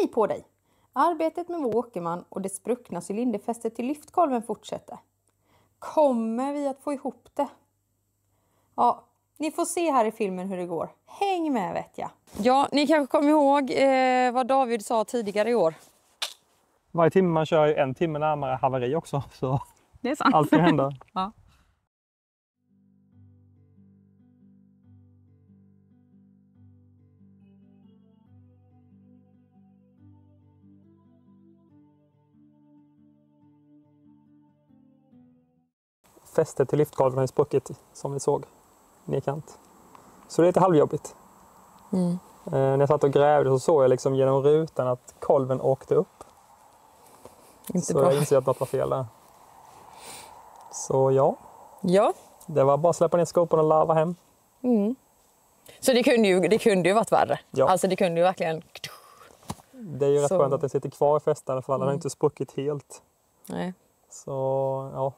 Hej på dig! Arbetet med vår åkerman och det spruckna cylinderfästet till lyftkolven fortsätter. Kommer vi att få ihop det? Ja, ni får se här i filmen hur det går. Häng med vet jag. Ja, ni kanske kommer ihåg vad David sa tidigare i år. Varje timme man kör ju en timme närmare haveri också. Så Det är sant. allt kan hända. Ja. Fästet till lyftkolven är spruckit som vi såg nedkant. Så det är lite halvjobbigt. När jag satt och grävde så såg jag liksom genom rutan att kolven åkte upp. Inte så bra. Jag inser att något var fel där. Så ja. Ja. Det var bara att släppa ner skopan och larva hem. Så det kunde ju varit värre. Ja. Alltså det kunde ju verkligen... Det är ju rätt skönt att det sitter kvar i fästet i alla fall. Den har inte spruckit helt. Nej. Så ja,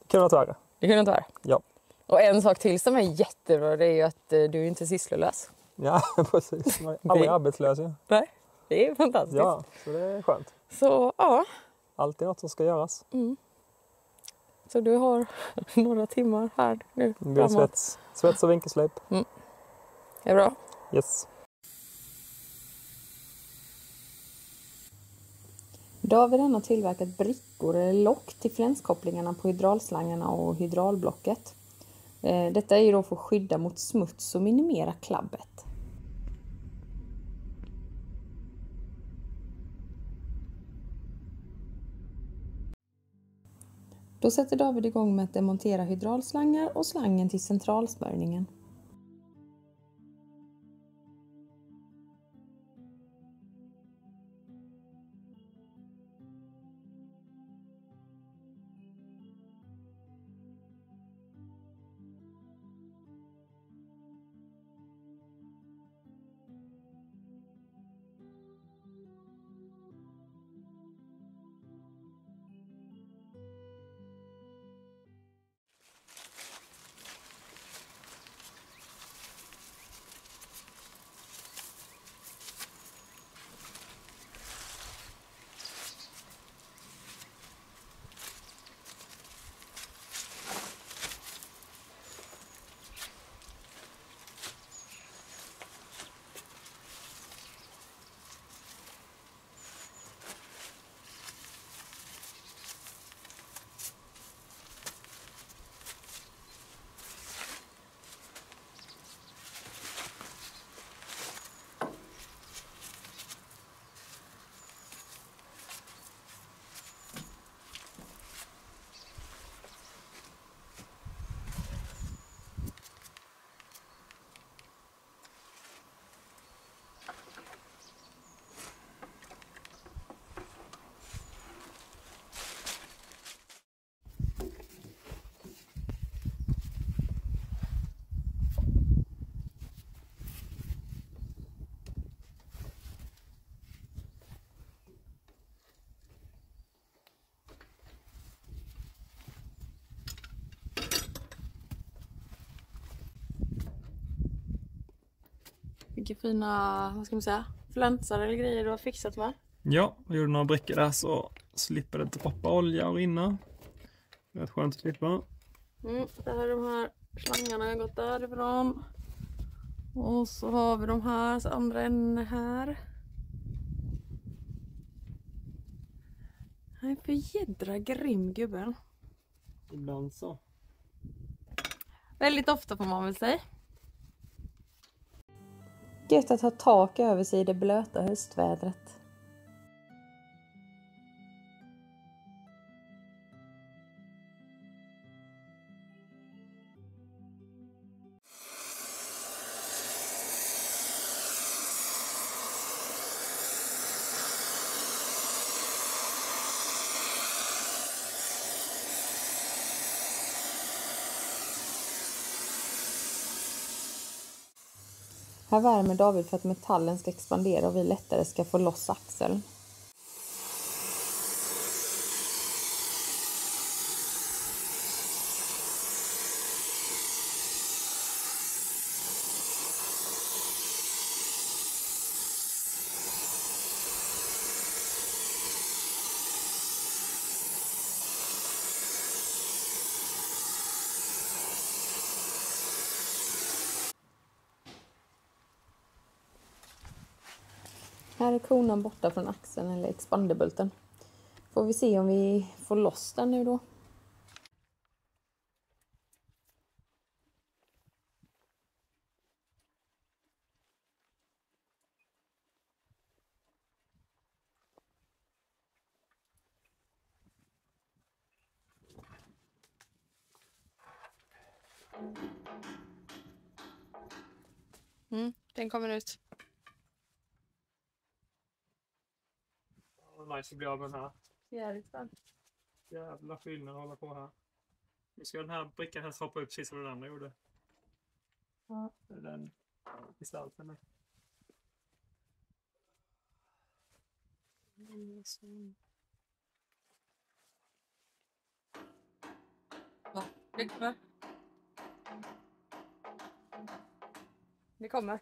det kunde varit värre. Det kunde inte vara. Ja. Och en sak till som är jättebra, det är ju att du är inte sysslolös. Ja, precis. Man är aldrig arbetslös ju. Nej, det är fantastiskt. Ja, så det är skönt. Så ja, Alltid något som ska göras. så du har några timmar här nu. Det blir svets och vinkelslip. Det är bra. Yes. David har tillverkat brickor eller lock till flänskopplingarna på hydraulslangarna och hydraulblocket. Detta är ju då för att skydda mot smuts och minimera klabbet. Då sätter David igång med att demontera hydraulslangar och slangen till centralsmörjningen. Vilka fina, vad ska man säga, flänsar eller grejer du har fixat med. Ja, jag gjorde några brickor där så slipper det droppa olja och rinna. Det är rätt skönt att slippa. Det här är de här slangarna jag har gått därifrån. Och så har vi de här, så andra änden här. Han är för jädra grym gubben. Ibland så. Väldigt ofta får man väl säga. Gött att ha tak över sig i det blöta höstvädret. Här värmer David för att metallen ska expandera och vi lättare ska få loss axeln. Här är konan borta från axeln eller expanderbulten. Får vi se om vi får loss den nu då. Den kommer ut. Nice att bli av med den här. Jävligt bra. Jävla skillnad att hålla på här. Nu ska den här brickan helst hoppa upp precis som den andra gjorde. Ja. Den gestalten där. Ja, det kommer. Det kommer.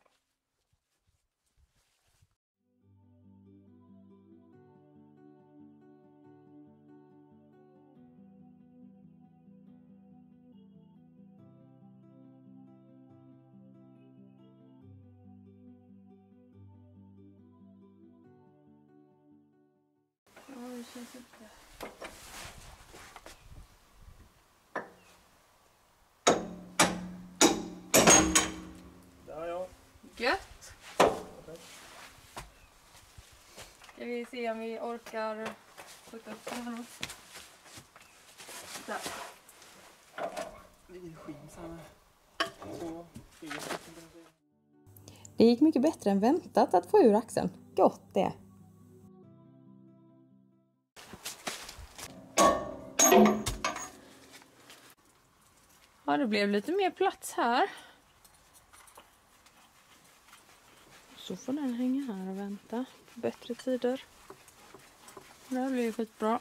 Ja, det känns inte. Där ja. Gött! Ska vi se om vi orkar skjuta upp den här. Där. Det gick mycket bättre än väntat att få ur axeln. Gott det! Ja, det blev lite mer plats här. Så får den hänga här och vänta på bättre tider. Det här blir skitbra.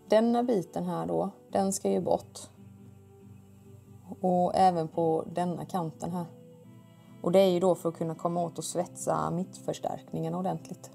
Denna biten här då, den ska ju bort. Och även på denna kanten här. Och det är ju då för att kunna komma åt och svetsa mittförstärkningen ordentligt.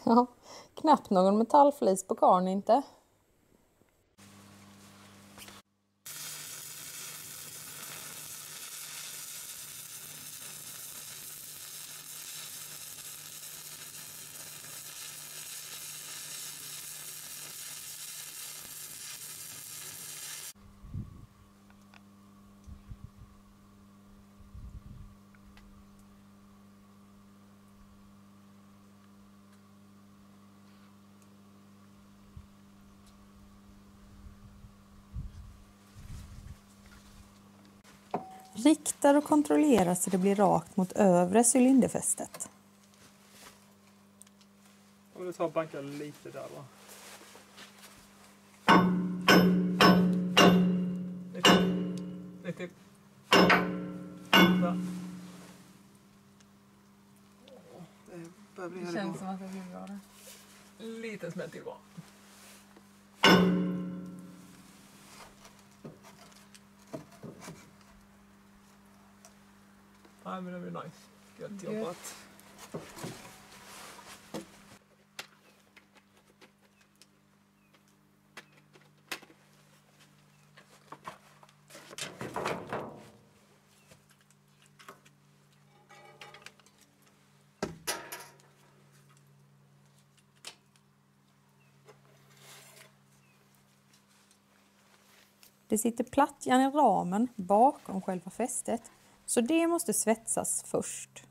Ja, knappt någon metallflis på karn inte. Riktar och kontrollerar så det blir rakt mot övre cylinderfästet. Om du tar banka lite där va. Lite. Där. Det känns som att det blir bra. Lite smäll till bara. Nej men det blir nice. Gött jobbat. Det sitter plattjärn i ramen bakom själva fästet, så det måste svetsas först.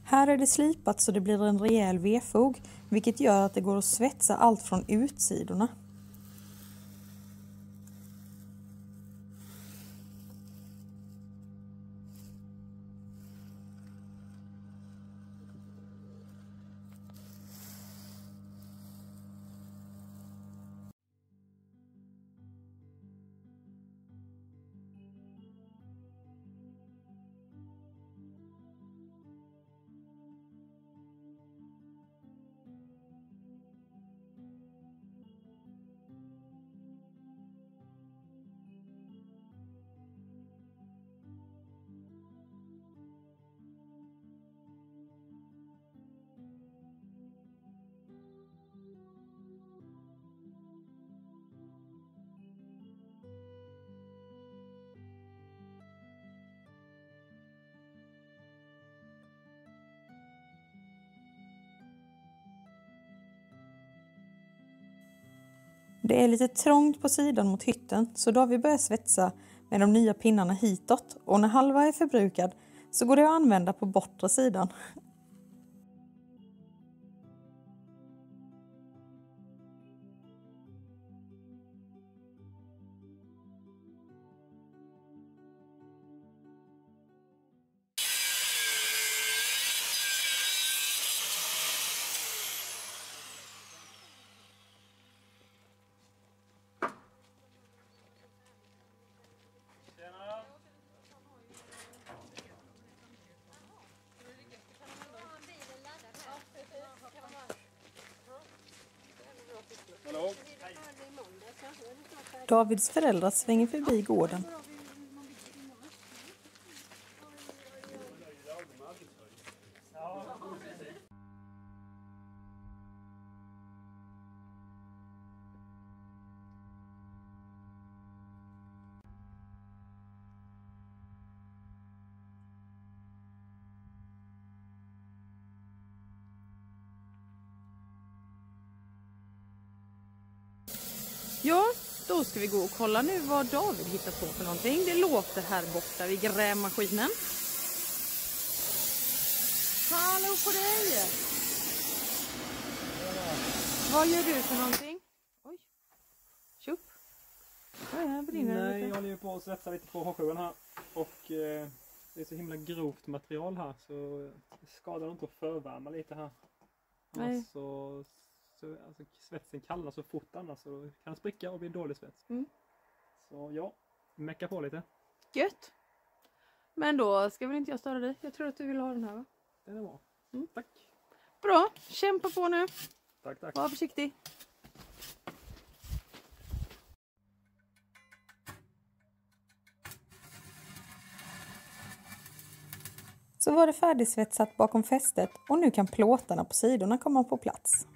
Här är det slipat så det blir en rejäl V-fog, vilket gör att det går att svetsa allt från utsidorna. Det är lite trångt på sidan mot hytten, så då har vi börjat svetsa med de nya pinnarna hitåt, och när halva är förbrukad så går det att använda på bortre sidan. Davids föräldrar svänger förbi gården. Ja, då ska vi gå och kolla nu vad David hittar på för någonting. Det låter här borta vid grävmaskinen. Hallå på dig! Vad gör du för någonting? Oj. Tjup. Här brinner det Nej, lite. jag håller ju på att svetsa lite på H7 här. Och det är så himla grovt material här så det skadar inte att förvärma lite här. Nej. Alltså svetsen kallnar så fort annars så kan den spricka och bli en dålig svets. Mm. Så ja, mecka på lite. Gött. Men då ska väl inte jag störa dig. Jag tror att du vill ha den här, va? Den är bra. Tack. Bra, kämpa på nu. Tack. Var försiktig. Så var det färdigsvetsat bakom fästet och nu kan plåtarna på sidorna komma på plats.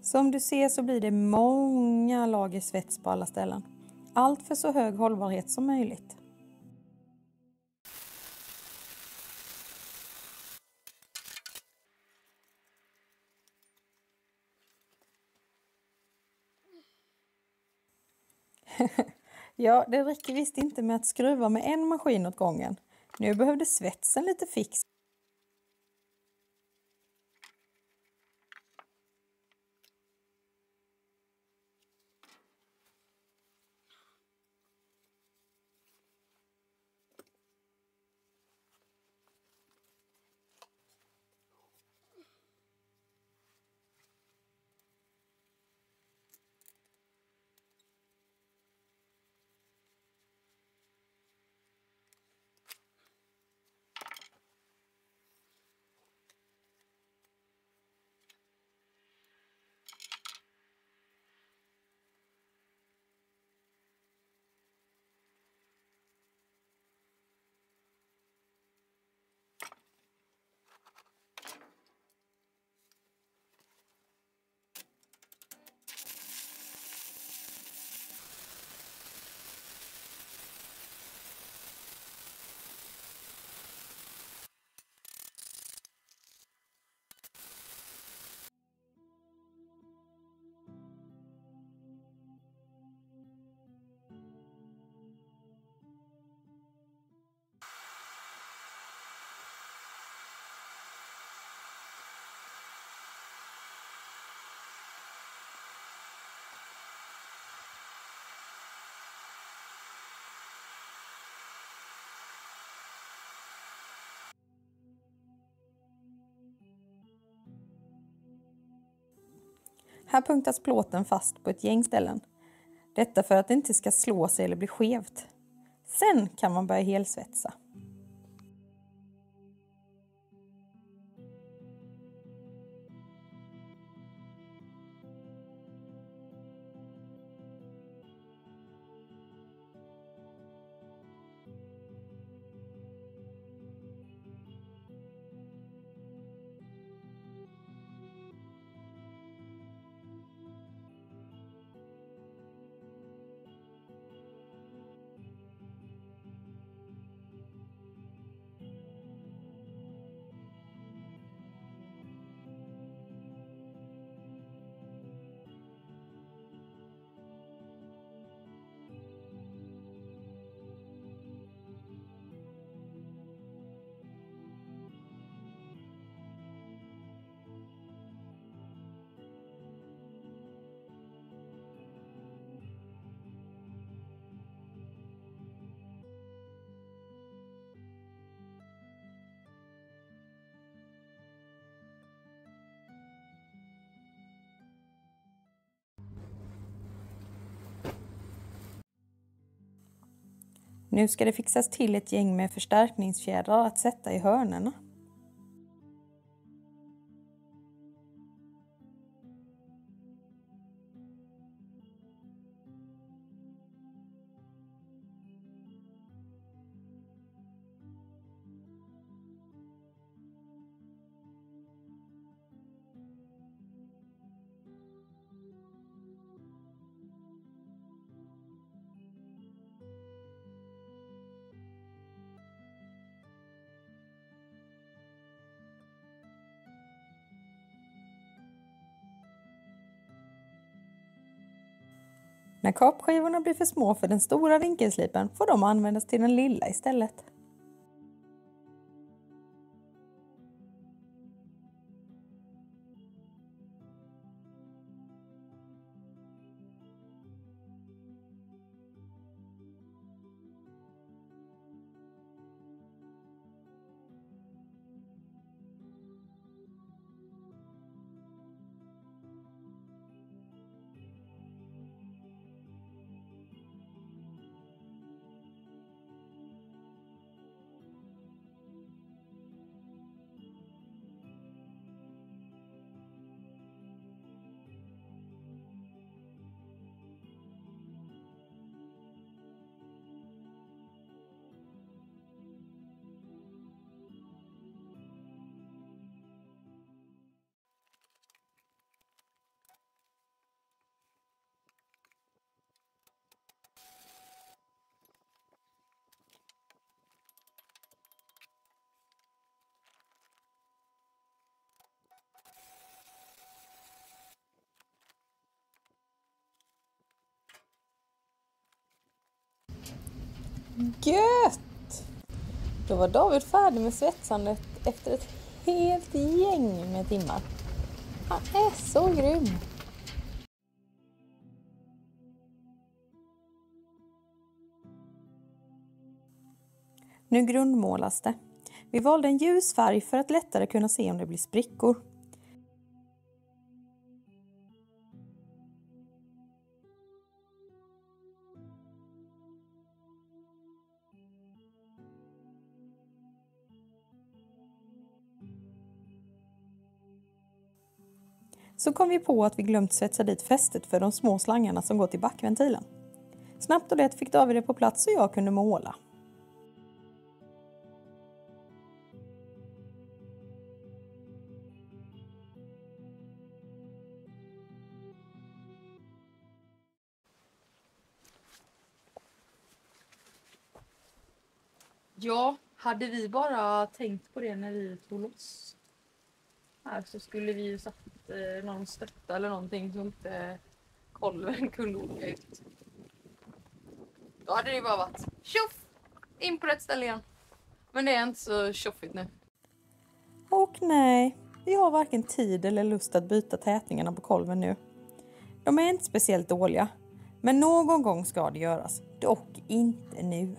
Som du ser så blir det många lager svets på alla ställen. Allt för så hög hållbarhet som möjligt. Ja, det räcker visst inte med att skruva med en maskin åt gången. Nu behövde svetsen lite fix. Här punktas plåten fast på ett gäng ställen. Detta för att det inte ska slå sig eller bli skevt. Sen kan man börja helsvetsa. Nu ska det fixas till ett gäng med förstärkningsfjädrar att sätta i hörnerna. När kapskivorna blir för små för den stora vinkelslipen får de användas till den lilla istället. Gött! Då var David färdig med svetsandet efter ett helt gäng med timmar. Han är så grym! Nu grundmålas det. Vi valde en ljus färg för att lättare kunna se om det blir sprickor. Så kom vi på att vi glömt svetsa dit fästet för de små slangarna som går till backventilen. Snabbt och lätt fick David det på plats så jag kunde måla. Ja, hade vi bara tänkt på det när vi tog loss här så skulle vi ju satt någon stötta eller någonting så inte kolven kunde åka ut. Då hade det ju bara varit tjoff! In på rätt ställe igen. Men det är inte så tjoffigt nu. Och nej, vi har varken tid eller lust att byta tätningarna på kolven nu. De är inte speciellt dåliga, men någon gång ska det göras, dock inte nu.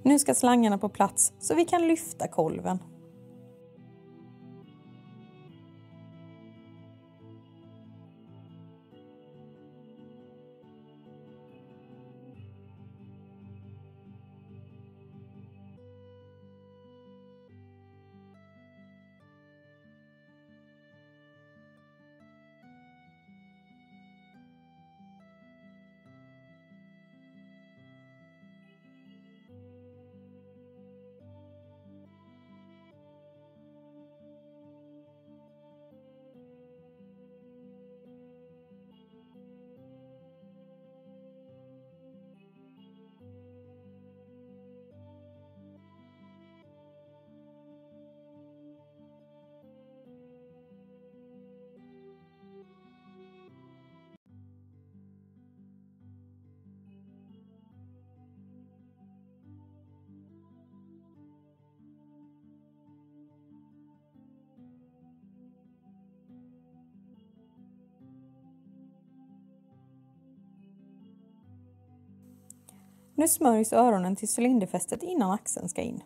Nu ska slangarna på plats så vi kan lyfta kolven. Nu smörjs öronen till cylinderfästet innan axeln ska in.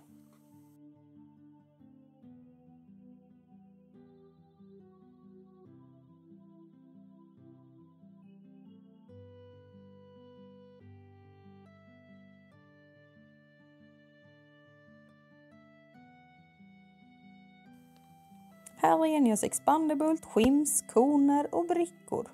Här rengörs expanderbult, skims, koner och brickor.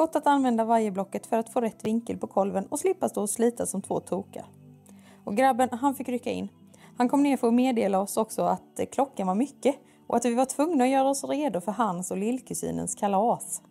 Gott att använda vajerblocket för att få rätt vinkel på kolven och slippa stå och slita som två tokar. Och grabben, han fick rycka in. Han kom ner för att meddela oss också att klockan var mycket och att vi var tvungna att göra oss redo för hans och lillkusinens kalas.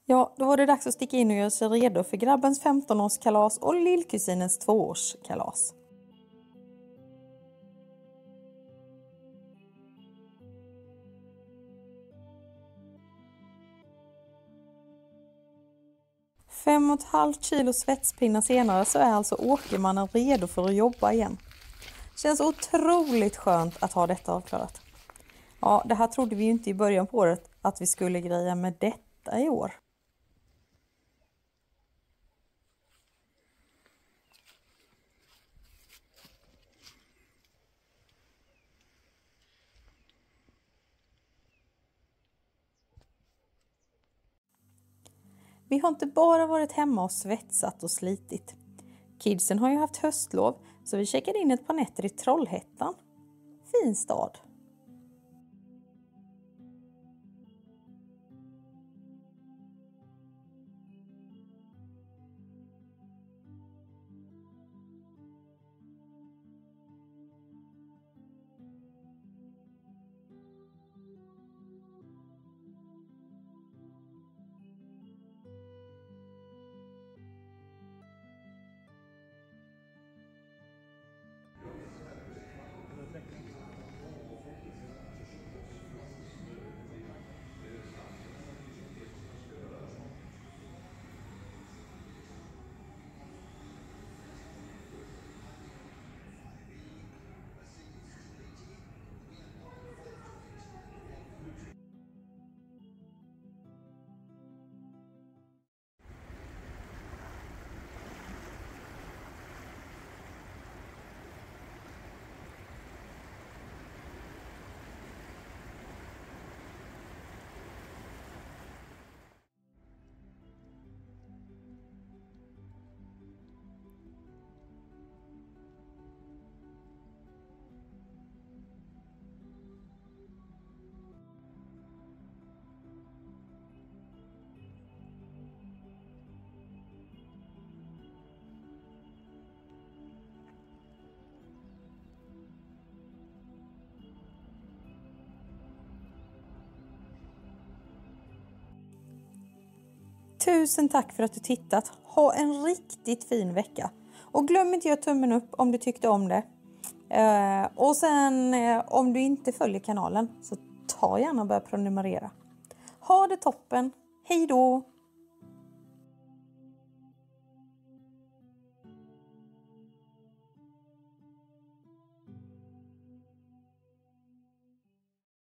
Ja, då var det dags att sticka in och göra sig redo för grabbens 15-årskalas och lillkusinens 2-årskalas. Fem och ett halvt kilo svetspinnar senare så är alltså Åkermannen redo för att jobba igen. Känns otroligt skönt att ha detta avklarat. Ja, det här trodde vi ju inte i början på året att vi skulle greja med detta i år. Vi har inte bara varit hemma och svetsat och slitit. Kidsen har ju haft höstlov så vi checkade in ett par nätter i Trollhättan. Fin stad. Tusen tack för att du tittat. Ha en riktigt fin vecka. Och glöm inte att göra tummen upp om du tyckte om det. Och sen om du inte följer kanalen så ta gärna och börja prenumerera. Ha det toppen. Hej då!